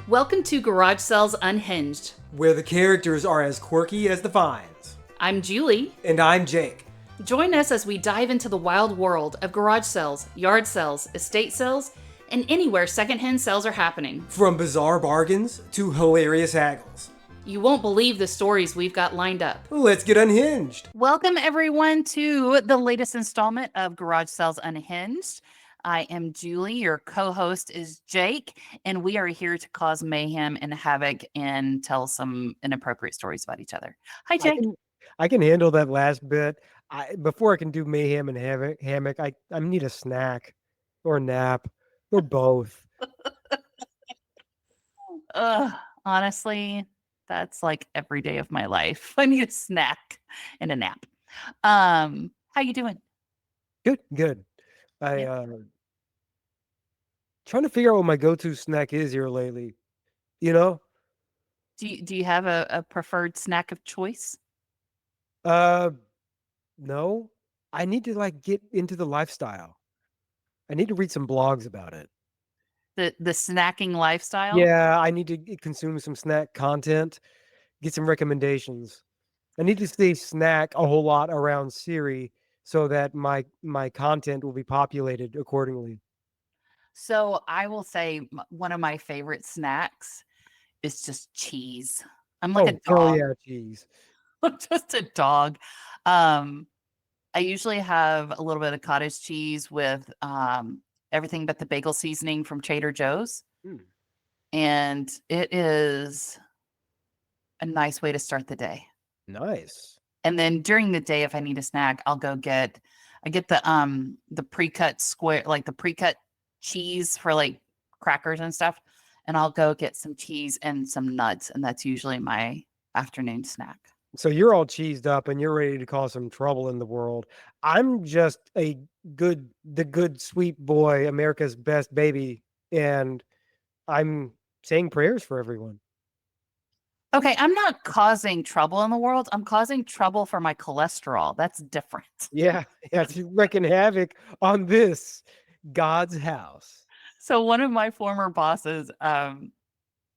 Welcome to Garage Sales Unhinged. where the characters are as quirky as the finds. I'm Julie. And I'm Jake. Join us as we dive into the wild world of garage sales, yard sales, estate sales, and anywhere secondhand sales are happening. From bizarre bargains to hilarious haggles. You won't believe the stories we've got lined up. Let's get unhinged. Welcome, everyone, to the latest installment of Garage Sales Unhinged. I am Julie, your co-host is Jake, and we are here to cause mayhem and havoc and tell some inappropriate stories about each other. Hi, Jake. I can handle that last bit. Before I can do mayhem and hammock, I need a snack or a nap or both. Honestly, that's like every day of my life. I need a snack and a nap. How you doing? Good. Trying to figure out what my go-to snack is here lately. You know? Do you have a preferred snack of choice? No. I need to get into the lifestyle. I need to read some blogs about it. The snacking lifestyle? Yeah, I need to consume some snack content, get some recommendations. I need to say snack a whole lot around Siri so that my content will be populated accordingly. So I will say one of my favorite snacks is just cheese. I'm like a hell dog. yeah, cheese. I'm just a dog. I usually have a little bit of cottage cheese with everything but the bagel seasoning from Trader Joe's. And it is a nice way to start the day. Nice. And then during the day, if I need a snack, I get the pre-cut square, like the pre-cut cheese for like crackers and stuff. And I'll go get some cheese and some nuts. And that's usually my afternoon snack. So you're all cheesed up and you're ready to cause some trouble in the world. I'm just the good sweet boy, America's best baby. And I'm saying prayers for everyone. Okay, I'm not causing trouble in the world. I'm causing trouble for my cholesterol. That's different. Yeah, it's wreaking havoc on this God's house. So one of my former bosses,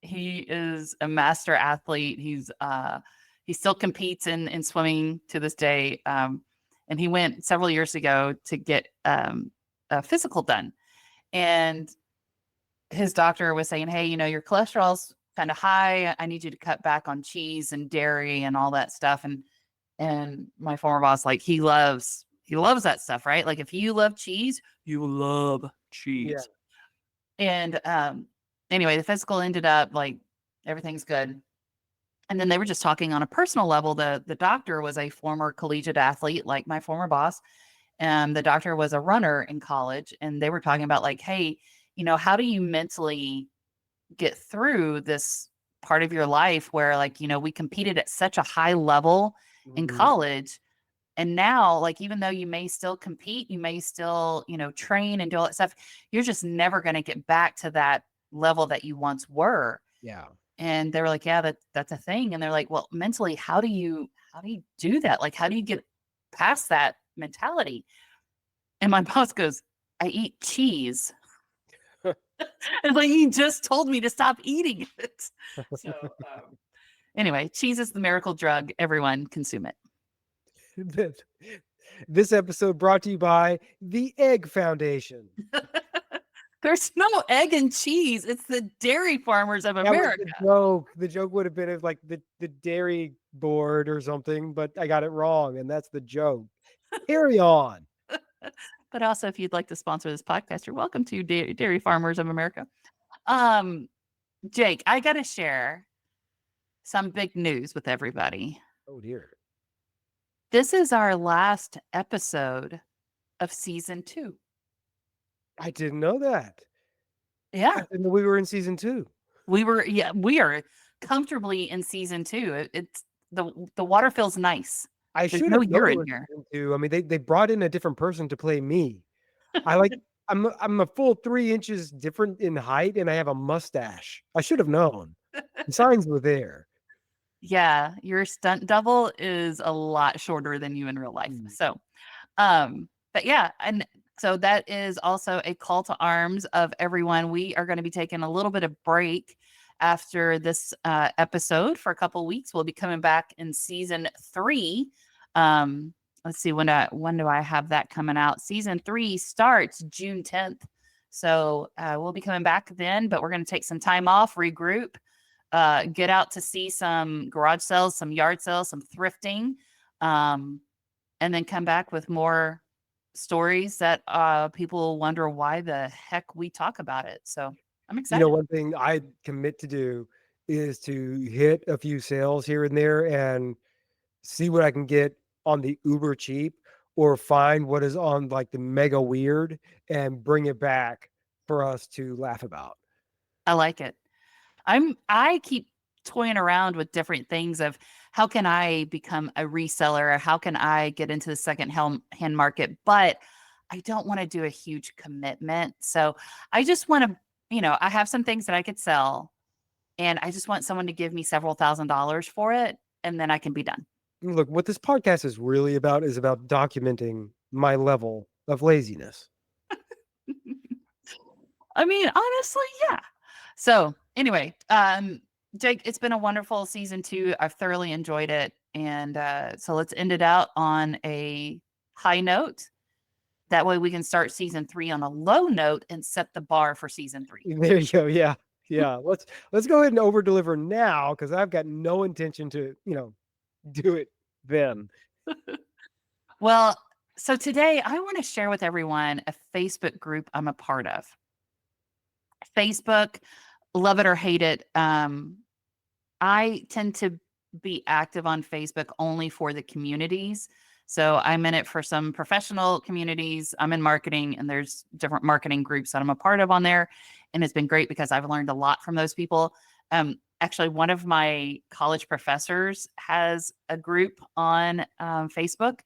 he is a master athlete. He still competes in swimming to this day. And he went several years ago to get a physical done. And his doctor was saying, hey, your cholesterol's kind of high. I need you to cut back on cheese and dairy and all that stuff. And my former boss, like he loves that stuff, right? Like if you love cheese, you love cheese. Yeah. And anyway, the physical ended up like everything's good. And then they were just talking on a personal level. The doctor was a former collegiate athlete, like my former boss. And the doctor was a runner in college. And they were talking about like, hey, how do you mentally get through this part of your life where like, we competed at such a high level in college. And now, like, even though you may still compete, you may still, train and do all that stuff, you're just never going to get back to that level that you once were. Yeah. And they were like, yeah, that's a thing. And they're like, well, mentally, how do you do that? Like, how do you get past that mentality? And my boss goes, I eat cheese. And like, he just told me to stop eating it. So anyway, cheese is the miracle drug. Everyone consume it. This episode brought to you by the Egg Foundation. There's no egg and cheese. It's the Dairy Farmers of America. The joke would have been of like the dairy board or something, but I got it wrong, and that's the joke. Carry on. But also, if you'd like to sponsor this podcast, you're welcome to Dairy Farmers of America. Jake, I got to share some big news with everybody. Oh, dear. This is our last episode of season 2. I didn't know that. Yeah. And we were in season 2. We are comfortably in season 2. It's the water feels nice. I There's should no have urine known here. I mean, they brought in a different person to play me. I'm a full 3 inches different in height, and I have a mustache. I should have known. The signs were there. Yeah, your stunt double is a lot shorter than you in real life. So, but yeah, and so that is also a call to arms of everyone. We are going to be taking a little bit of break after this episode for a couple weeks. We'll be coming back in season 3. Let's see, when do I have that coming out? Season 3 starts June 10th. So we'll be coming back then, but we're going to take some time off, regroup, get out to see some garage sales, some yard sales, some thrifting, and then come back with more stories that people wonder why the heck we talk about it. So I'm You excited. know, one thing I commit to do is to hit a few sales here and there and see what I can get on the uber cheap, or find what is on like the mega weird and bring it back for us to laugh about. I like it. I keep toying around with different things of how can I become a reseller, or how can I get into the second hand market, but I don't want to do a huge commitment. So I just want to, I have some things that I could sell, and I just want someone to give me several $1,000s for it, and then I can be done. Look, what this podcast is really about is about documenting my level of laziness. I mean, honestly, yeah. So anyway, Jake, it's been a wonderful season 2. I've thoroughly enjoyed it. And so let's end it out on a high note. That way we can start season 3 on a low note and set the bar for season 3. There you go. Yeah. Yeah. Let's go ahead and over deliver now, because I've got no intention to, do it then. Well, so today I want to share with everyone a Facebook group I'm a part of. Facebook, love it or hate it. I tend to be active on Facebook only for the communities. So I'm in it for some professional communities. I'm in marketing, and there's different marketing groups that I'm a part of on there. And it's been great because I've learned a lot from those people. Actually, one of my college professors has a group on Facebook.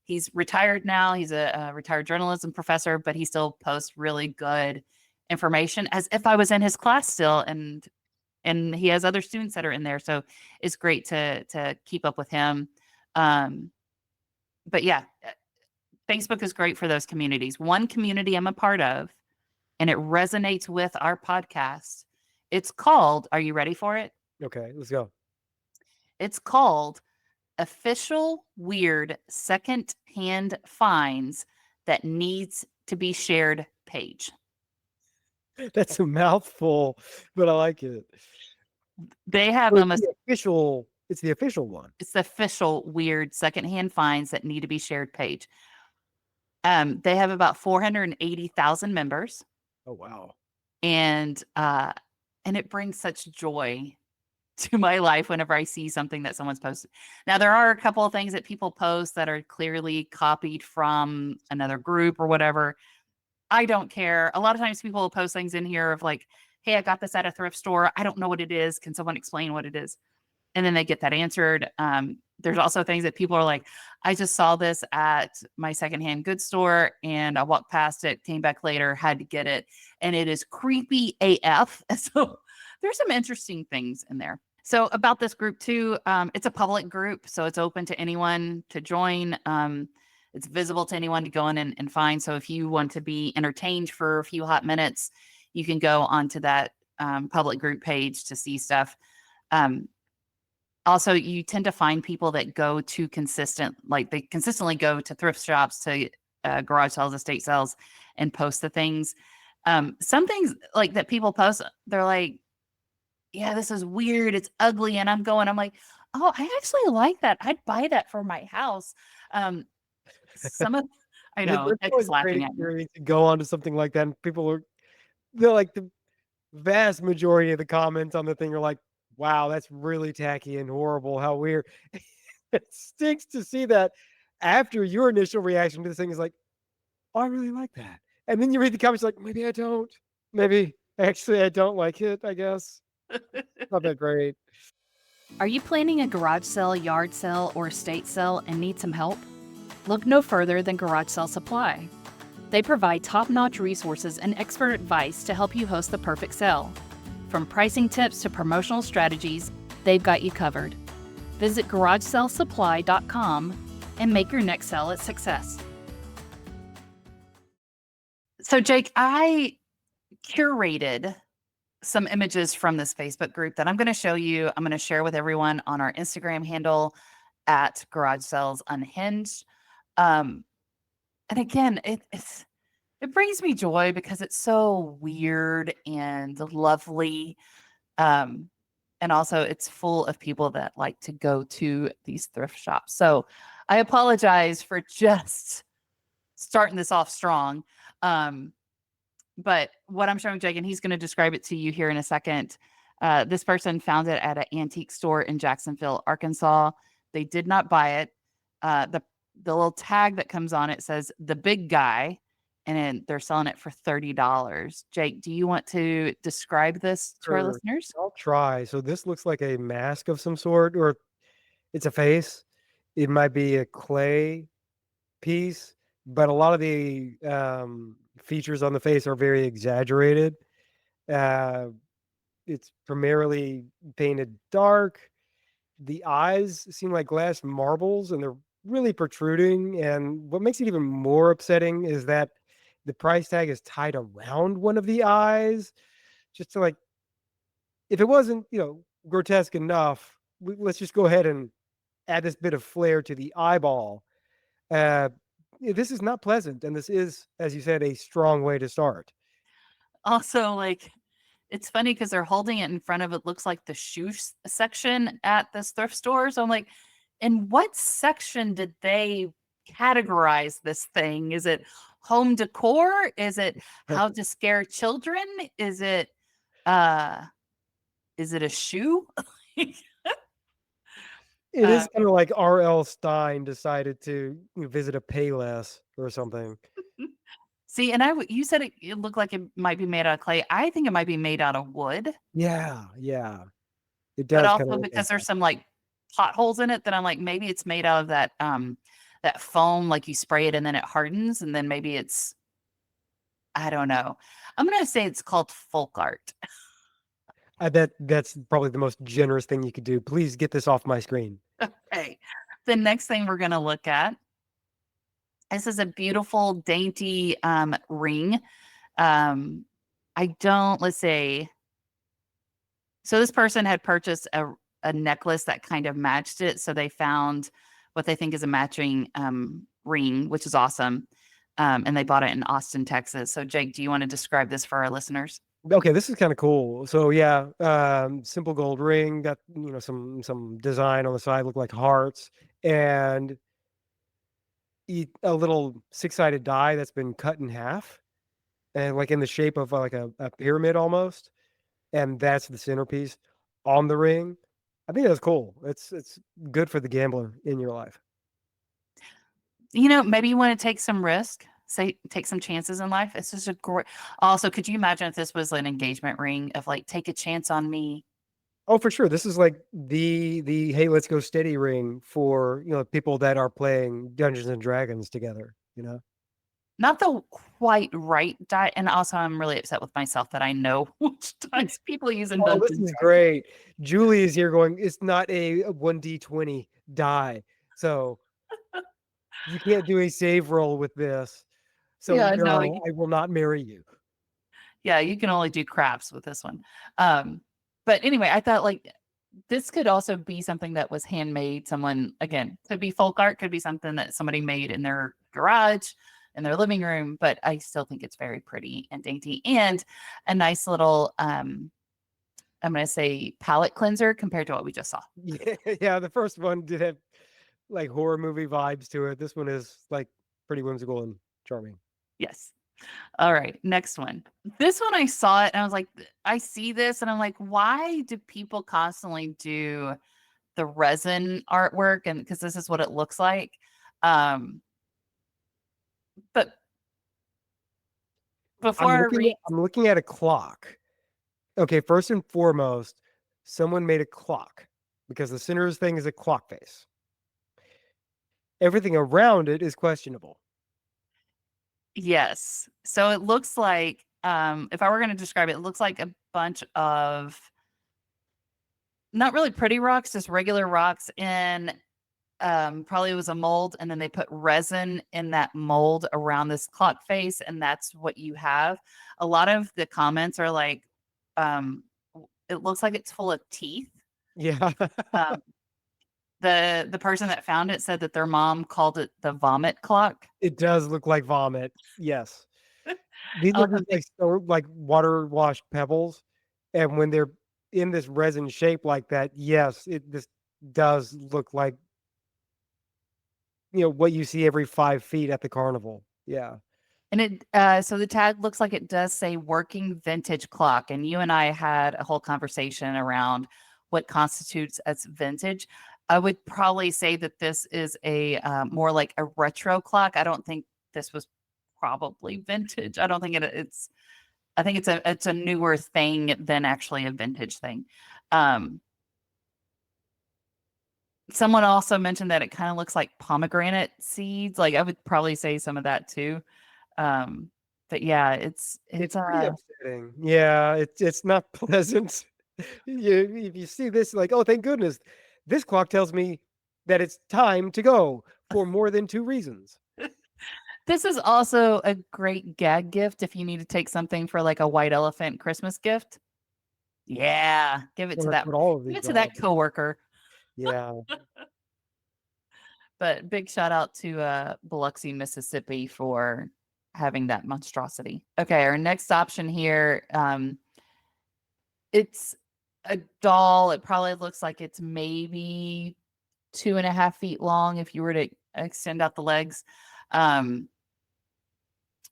He's retired now. He's a retired journalism professor, but he still posts really good information as if I was in his class still. And he has other students that are in there. So it's great to keep up with him. But yeah, Facebook is great for those communities. One community I'm a part of, and it resonates with our podcast. It's called, are you ready for it? Okay, let's go. It's called Official Weird Secondhand Finds That Needs to Be Shared Page. That's a mouthful, but I like it. They have So almost, it's the official one. it's the official weird secondhand finds that need to be shared page. They have about 480,000 members, Oh, wow. and it brings such joy to my life whenever I see something that someone's posted. Now, there are a couple of things that people post that are clearly copied from another group or whatever. I don't care. A lot of times people will post things in here of like, hey, I got this at a thrift store. I don't know what it is. Can someone explain what it is? And then they get that answered. There's also things that people are like, I just saw this at my secondhand goods store, and I walked past it, came back later, had to get it. And it is creepy AF. So there's some interesting things in there. So about this group too, it's a public group, so it's open to anyone to join. It's visible to anyone to go in and find. So if you want to be entertained for a few hot minutes, you can go onto that public group page to see stuff. Also, you tend to find people that go to they consistently go to thrift shops, to garage sales, estate sales, and post the things. Some things like that people post, they're like, yeah, this is weird. It's ugly. And I'm like, oh, I actually like that. I'd buy that for my house. Some of, I know, It's it's always a great laughing at me. experience to go onto something like that, and they're like, the vast majority of the comments on the thing are like, wow, that's really tacky and horrible. How weird. It stinks to see that after your initial reaction to this thing is like, oh, I really like that. And then you read the comments like, maybe I don't. Maybe actually I don't like it, I guess. Not that great. Are you planning a garage sale, yard sale, or estate sale and need some help? Look no further than Garage Sale Supply. They provide top-notch resources and expert advice to help you host the perfect sale. From pricing tips to promotional strategies, they've got you covered. Visit GarageSaleSupply.com and make your next sale a success. So, Jake, I curated some images from this Facebook group that I'm going to show you. I'm going to share with everyone on our Instagram handle at Garage Sales Unhinged. And again, it brings me joy because it's so weird and lovely. And also it's full of people that like to go to these thrift shops. So I apologize for just starting this off strong. But what I'm showing Jake, and he's going to describe it to you here in a second. This person found it at an antique store in Jacksonville, Arkansas. They did not buy it. The little tag that comes on it says "the big guy," and then they're selling it for $30. Jake, do you want to describe this to our Sure. listeners? I'll try. So this looks like a mask of some sort, or it's a face. It might be a clay piece, but a lot of the features on the face are very exaggerated. Uh, it's primarily painted dark. The eyes seem like glass marbles and they're really protruding. And what makes it even more upsetting is that the price tag is tied around one of the eyes, just to like, if it wasn't, grotesque enough, let's just go ahead and add this bit of flair to the eyeball. This is not pleasant, and this is, as you said, a strong way to start. Also, like, it's funny because they're holding it in front of it. Looks like the shoe section at this thrift store. So I'm like, in what section did they categorize this thing? Is it home decor? Is it how to scare children? Is it a shoe? It is kind of like R.L. Stein decided to visit a Payless or something. See, and you said it looked like it might be made out of clay. I think it might be made out of wood, Yeah, it but does. also because there's some like potholes in it that I'm like, maybe it's made out of that that foam, like you spray it and then it hardens, and then maybe it's, I don't know. I'm gonna say it's called folk art. I bet that's probably the most generous thing you could do. Please get this off my screen. Okay. The next thing we're gonna look at. This is a beautiful, dainty ring. Let's say. So this person had purchased a necklace that kind of matched it. So they found what they think is a matching ring, which is awesome. And they bought it in Austin, Texas. So Jake, do you want to describe this for our listeners? Okay, this is kind of cool. So yeah, simple gold ring, got some design on the side, look like hearts, and a little six-sided die that's been cut in half, and like in the shape of like a pyramid almost, and that's the centerpiece on the ring. I think that's cool. It's good for the gambler in your life. Maybe you want to take some risk, take some chances in life. It's just a great. Also, could you imagine if this was an engagement ring of like, take a chance on me? Oh, for sure. This is like the hey, let's go steady ring for people that are playing Dungeons and Dragons together. Not the quite right die. And also, I'm really upset with myself that I know which dice people use in Oh, Dungeons. this is great. Julie is here going, it's not a 1d20 die. So you can't do a save roll with this. So Yeah, no, no, I will not marry you. Yeah, you can only do craps with this one. But anyway, I thought like this could also be something that was handmade. Someone, again, could be folk art, could be something that somebody made in their garage, in their living room, but I still think it's very pretty and dainty and a nice little, I'm going to say palette cleanser compared to what we just saw. Yeah, the first one did have like horror movie vibes to it. This one is like pretty whimsical and charming. Yes. All right, next one. This one I saw it and I was like, I see this and I'm like, why do people constantly do the resin artwork? And because this is what it looks like. But before I'm looking at a clock. Okay, first and foremost, someone made a clock because the center's thing is a clock face. Everything around it is questionable. Yes. So it looks like, if I were going to describe it, it looks like a bunch of not really pretty rocks, just regular rocks in probably it was a mold, and then they put resin in that mold around this clock face, and that's what you have. A lot of the comments are like, It looks like it's full of teeth. Yeah. Um, the person that found it said that their mom called it the vomit clock. It does look like vomit. Yes. These look Also, just like so like water washed pebbles. And when they're in this resin shape like that, yes, this does look like what you see every 5 feet at the carnival. Yeah. and so the tag looks like it does say working vintage clock. And you and I had a whole conversation around what constitutes as vintage. I would probably say that this is a more like a retro clock. I don't think this was probably vintage. I don't think it's. I think it's a newer thing than actually a vintage thing. Someone also mentioned that it kind of looks like pomegranate seeds. Like I would probably say some of that too. But yeah, it's It's pretty upsetting. Yeah, it's not pleasant. If you see this, like, oh, thank goodness, this clock tells me that it's time to go for more than 2 reasons. This is also a great gag gift if you need to take something for like a white elephant Christmas gift. Yeah, give it Well, to that's that. what all of Give these it to that are. coworker. Yeah. But big shout out to Biloxi, Mississippi for having that monstrosity. Okay, our next option here, it's a doll. It probably looks like it's maybe 2.5 feet long if you were to extend out the legs.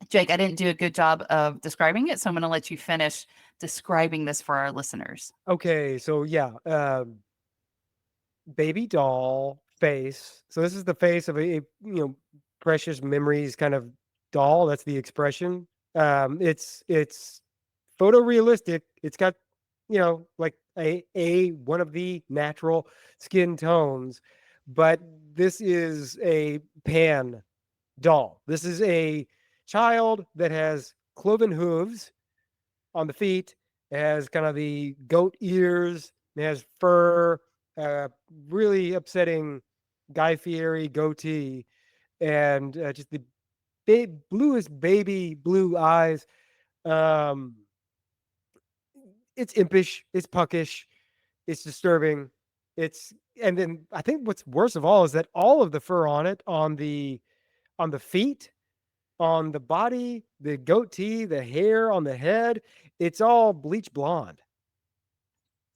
Jake, I didn't do a good job of describing it, so I'm going to let you finish describing this for our listeners. Okay, so yeah, baby doll face. So this is the face of precious memories kind of doll. That's the expression. It's photorealistic. It's got like a one of the natural skin tones, but this is a pan doll. This is a child that has cloven hooves on the feet. It has kind of the goat ears. It has fur. Really upsetting Guy Fieri goatee, and just the big bluest baby blue eyes. Um, it's impish. It's puckish. It's disturbing. And then I think what's worst of all is that all of the fur on it, on the feet, on the body, the goatee, the hair on the head, it's all bleach blonde.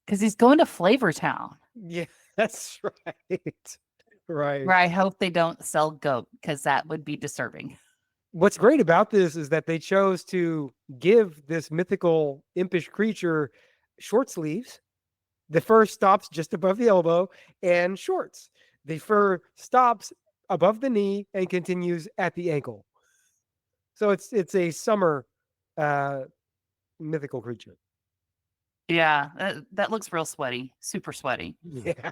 Because he's going to Flavor Town, Yeah, that's right. Right. where I hope they don't sell goat because that would be disturbing. What's great about this is that they chose to give this mythical impish creature short sleeves. The fur stops just above the elbow, and shorts. The fur stops above the knee and continues at the ankle. So it's a summer mythical creature. Yeah, that looks real sweaty, super sweaty. Yeah.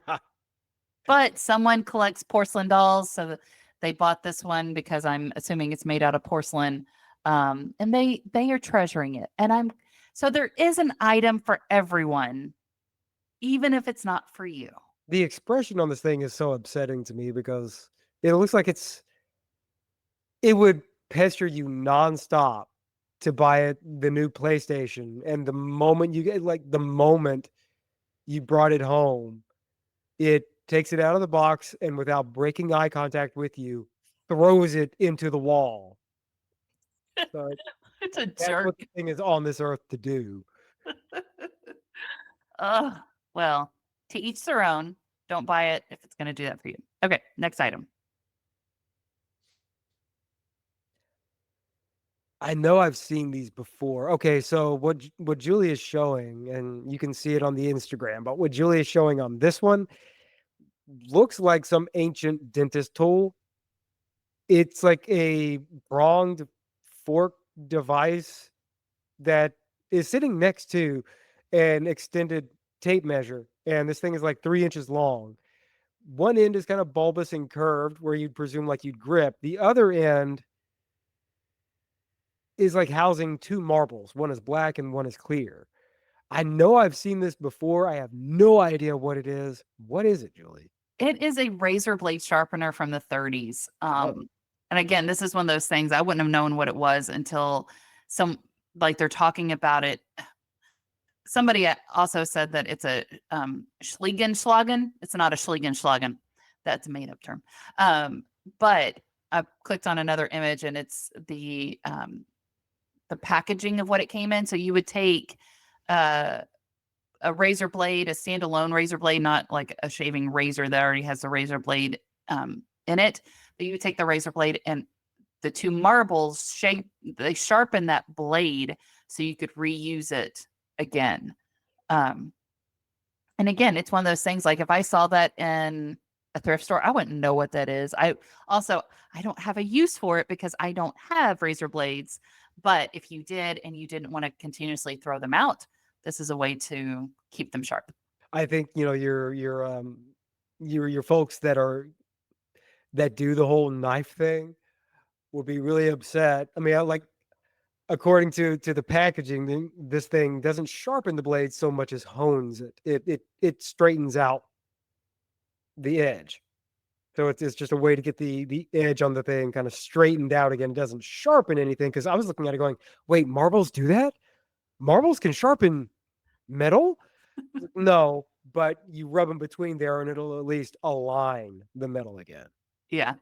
But someone collects porcelain dolls, so they bought this one because I'm assuming it's made out of porcelain, and they are treasuring it. And so there is an item for everyone, even if it's not for you. The expression on this thing is so upsetting to me because it looks like it would pester you nonstop to buy the new PlayStation. And the moment the moment you brought it home, it takes it out of the box and without breaking eye contact with you, throws it into the wall. So It's a that's jerk. what the thing is on this earth to do. Well, to each their own. Don't buy it if it's going to do that for you. Okay, next item. I know I've seen these before. Okay, so what Julie is showing, and you can see it on the Instagram, but what Julie is showing on this one looks like some ancient dentist tool. It's like a pronged fork device that is sitting next to an extended tape measure, and this thing is like 3 inches long. One end is kind of bulbous and curved, where you'd presume like you'd grip. The other end is like housing 2 marbles. One is black and one is clear. I know I've seen this before. I have no idea what it is. What is it, Julie? It is a razor blade sharpener from the 30s. Oh. And again, this is one of those things I wouldn't have known what it was until they're talking about it. somebody also said that it's a Schlangen. It's not a Schlangen. That's a made up term. But I clicked on another image and it's the packaging of what it came in. So you would take a razor blade, a standalone razor blade, not like a shaving razor that already has the razor blade in it. But you would take the razor blade and the two marbles they sharpen that blade so you could reuse it again. And again, it's one of those things like if I saw that in a thrift store, I wouldn't know what that is. I don't have a use for it because I don't have razor blades. But if you did and you didn't want to continuously throw them out, this is a way to keep them sharp. I think your folks that do the whole knife thing will be really upset. I mean, according to the packaging, this thing doesn't sharpen the blade so much as hones it. It straightens out the edge. So it's just a way to get the edge on the thing kind of straightened out again. It doesn't sharpen anything because I was looking at it going, wait, marbles do that? Marbles can sharpen metal? No, but you rub them between there and it'll at least align the metal again. Yeah.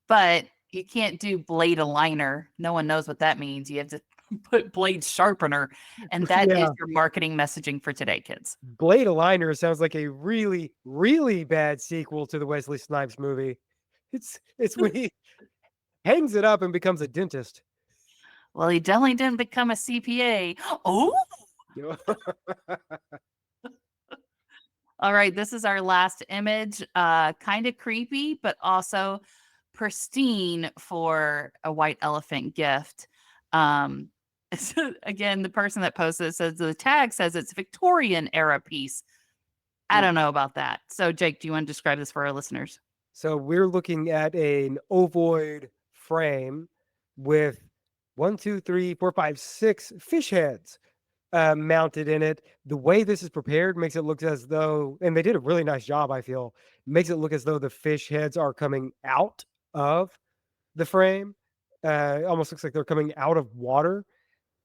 But you can't do blade aligner. No one knows what that means. You have to put blade sharpener. And that is your marketing messaging for today, kids. Blade aligner sounds like a really, really bad sequel to the Wesley Snipes movie. It's when he hangs it up and becomes a dentist. Well, he definitely didn't become a CPA. Oh, all right. This is our last image. Kind of creepy, but also pristine for a white elephant gift. So again, the person that posted it says the tag says it's Victorian era piece. I don't know about that. So, Jake, do you want to describe this for our listeners? So we're looking at an ovoid frame with 1, 2, 3, 4, 5, 6 fish heads mounted in it. The way this is prepared makes it look as though, and they did a really nice job, I feel, makes it look as though the fish heads are coming out of the frame. Almost looks like they're coming out of water.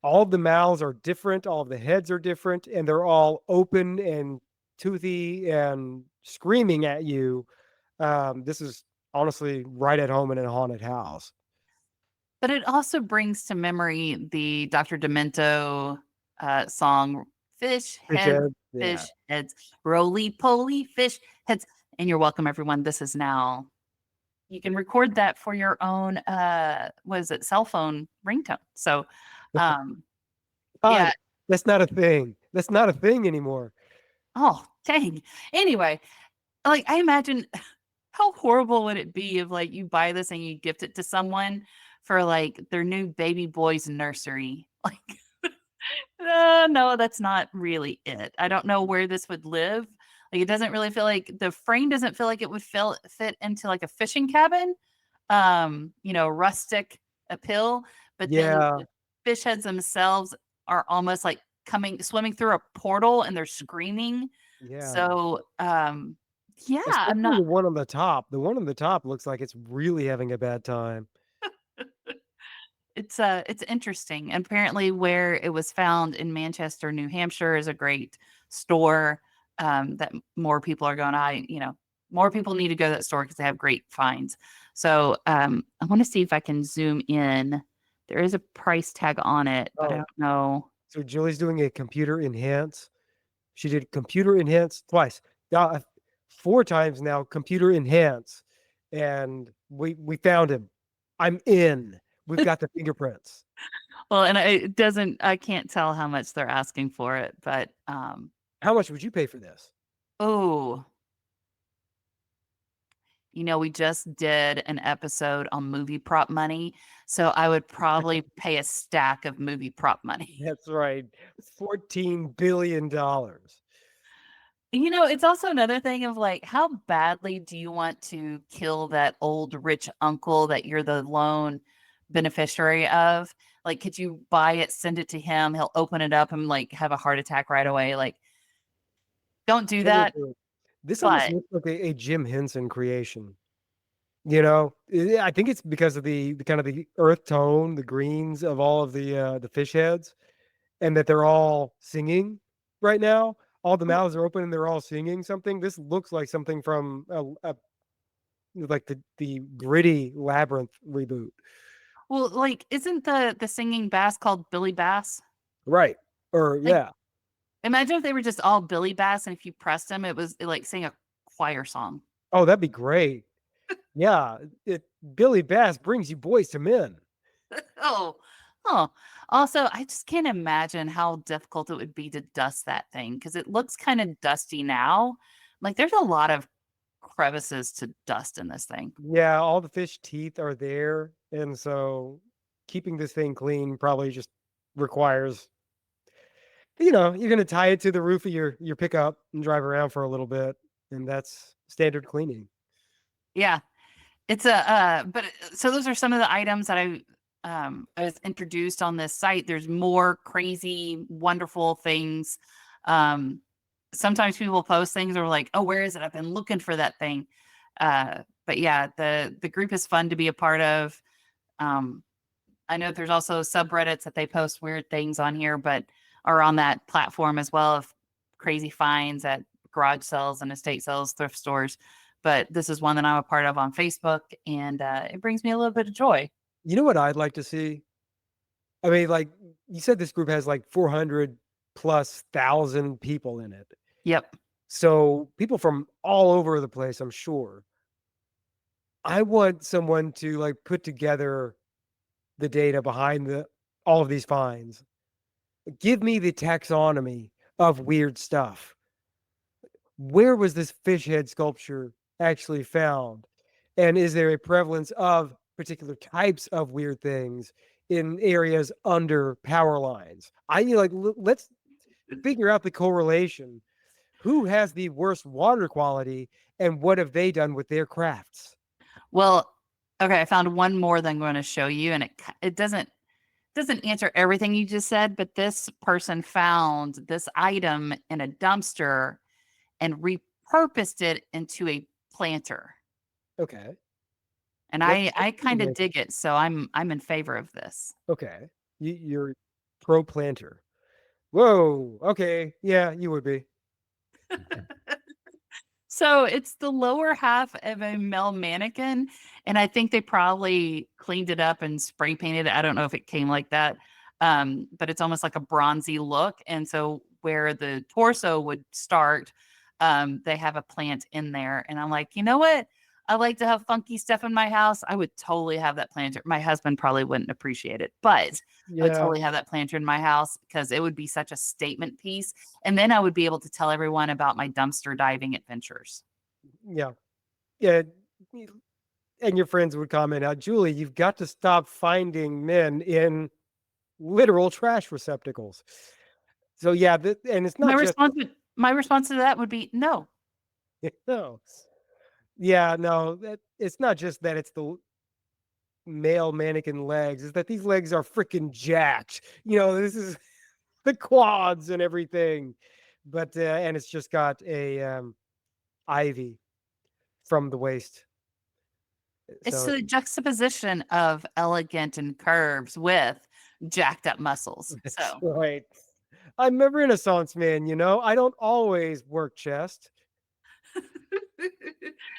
All of the mouths are different. All of the heads are different, and they're all open and toothy and screaming at you. This is honestly right at home in a haunted house. But it also brings to memory the Dr. Demento song, Fish Heads, Fish Heads, Roly-poly Fish Heads. And you're welcome, everyone. This is now, you can record that for your own, cell phone ringtone. So, yeah. That's not a thing. That's not a thing anymore. Oh, dang. Anyway, like I imagine how horrible would it be if like you buy this and you gift it to someone for like their new baby boy's nursery? Like, no, that's not really it. I don't know where this would live. Like, it doesn't really feel like the frame doesn't feel like it would fit into like a fishing cabin, rustic appeal. But then the fish heads themselves are almost like swimming through a portal and they're screaming. Yeah. So, I'm not the one on the top. The one on the top looks like it's really having a bad time. It's interesting. And apparently where it was found in Manchester, New Hampshire is a great store that more people are going, more people need to go to that store because they have great finds. So I want to see if I can zoom in. There is a price tag on it, but I don't know. So Julie's doing a computer enhance. She did computer enhance twice. 4 times now, computer enhance. And we found him. I'm in. We've got the fingerprints. Well, and I can't tell how much they're asking for it, but how much would you pay for this? Oh, we just did an episode on movie prop money, so I would probably pay a stack of movie prop money. That's right. $14 billion. It's also another thing of like, how badly do you want to kill that old rich uncle that you're the lone beneficiary of? Like, could you buy it, send it to him, he'll open it up and like have a heart attack right away? Like, don't do that. This almost looks like a Jim Henson creation. I think it's because of the kind of the earth tone, the greens of all of the fish heads, and that they're all singing right now. All the mouths are open and they're all singing something. This looks like something from like the gritty Labyrinth reboot. Well, like, isn't the singing bass called Billy Bass? Right. Or Like, yeah. imagine if they were just all Billy Bass, and if you pressed them, it like sang a choir song. Oh, that'd be great. Yeah. Billy Bass brings you boys to men. Oh, oh. Also, I just can't imagine how difficult it would be to dust that thing because it looks kind of dusty now. Like, there's a lot of crevices to dust in this thing. Yeah, all the fish teeth are there. And so keeping this thing clean probably just requires, you're going to tie it to the roof of your pickup and drive around for a little bit. And that's standard cleaning. Yeah. It's a so those are some of the items that I was introduced on this site. There's more crazy, wonderful things. Sometimes people post things or like, oh, where is it? I've been looking for that thing. But yeah, the group is fun to be a part of. I know there's also subreddits that they post weird things on here, but are on that platform as well of crazy finds at garage sales and estate sales, thrift stores. But this is one that I'm a part of on Facebook, and it brings me a little bit of joy. You know what I'd like to see? I mean, like you said, this group has like 400 plus thousand people in it. Yep. So people from all over the place, I'm sure. I want someone to like put together the data behind all of these finds. Give me the taxonomy of weird stuff. Where was this fish head sculpture actually found? And is there a prevalence of particular types of weird things in areas under power lines? Let's figure out the correlation. Who has the worst water quality and what have they done with their crafts? Well, okay, I found one more that I'm going to show you, and it doesn't answer everything you just said, but this person found this item in a dumpster and repurposed it into a planter. Okay. And That's I kind of amazing. dig it, so I'm in favor of this. Okay. You're pro planter. Whoa. Okay. Yeah, you would be. So it's the lower half of a male mannequin, and I think they probably cleaned it up and spray painted it. I don't know if it came like that, but it's almost like a bronzy look. And so where the torso would start, they have a plant in there. And I'm like, you know what? I like to have funky stuff in my house. I would totally have that planter. My husband probably wouldn't appreciate it, but I would Yeah. totally have that planter in my house because it would be such a statement piece. And then I would be able to tell everyone about my dumpster diving adventures. Yeah. Yeah. And your friends would comment out, Julie, you've got to stop finding men in literal trash receptacles. So yeah, and it's My not just my response to that would be no. no. Yeah, no, it's not just that it's the male mannequin legs, is that these legs are freaking jacked. This is the quads and everything. But and it's just got a ivy from the waist. It's So the juxtaposition of elegant and curves with jacked up muscles. that's So right. I'm a Renaissance man, I don't always work chest.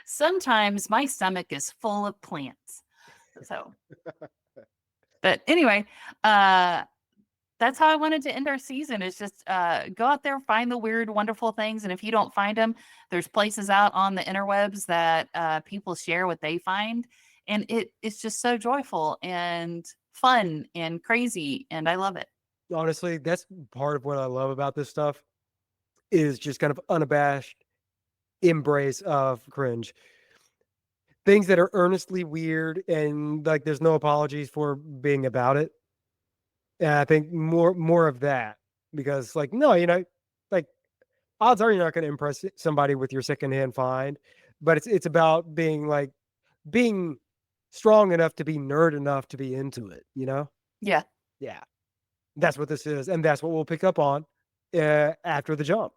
sometimes my stomach is full of plants. So, but anyway, that's how I wanted to end our season is just go out there, find the weird, wonderful things. And if you don't find them, there's places out on the interwebs that people share what they find. And it's just so joyful and fun and crazy. And I love it. Honestly, that's part of what I love about this stuff is just kind of unabashed embrace of cringe. Things that are earnestly weird and like there's no apologies for being about it. And I think more of that because like no, like odds are you're not going to impress somebody with your secondhand find, but it's about being strong enough to be nerd enough to be into it. Yeah. Yeah. That's what this is, and that's what we'll pick up on after the jump.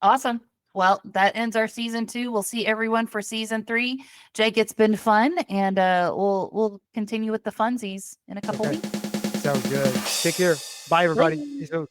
Awesome. Well, that ends our season 2. We'll see everyone for season 3. Jake, it's been fun, and we'll continue with the funsies in a couple Okay. weeks. Sounds good. Take care. Bye, everybody. Bye. See you soon.